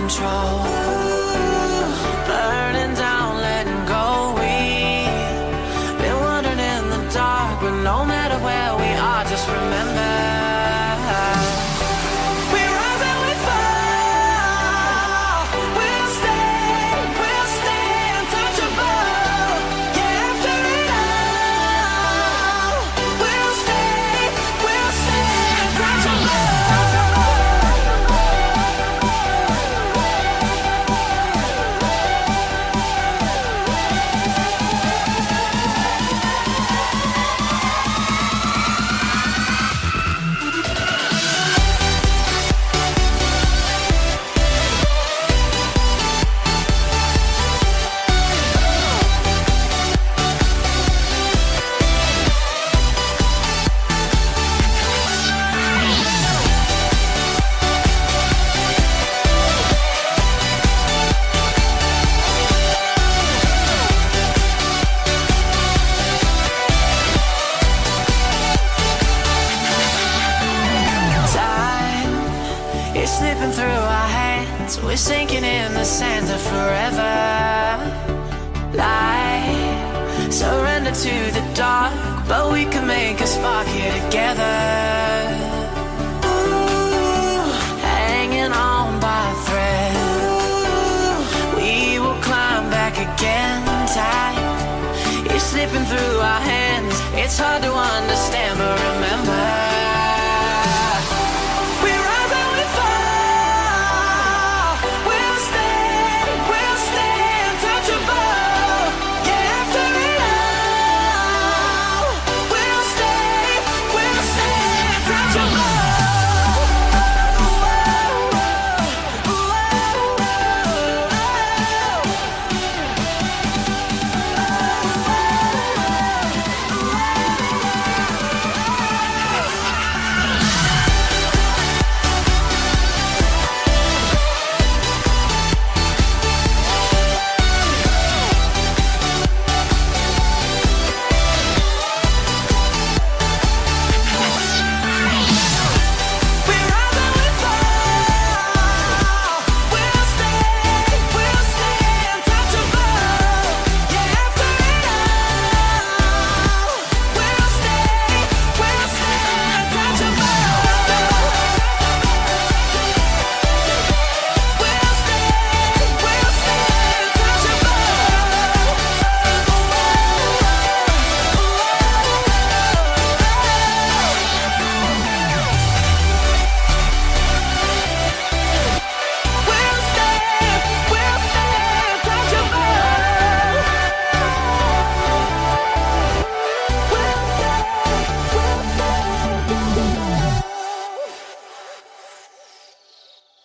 control. Burning down, letting go. We've been wandering in the dark, but no matter where we are, just remember. Slipping through our hands, we're sinking in the sands of forever. Light, surrender to the dark, but we can make a spark here together. Ooh, hanging on by a thread. Ooh, we will climb back again. Time is slipping through our hands. It's hard to understand, but remember.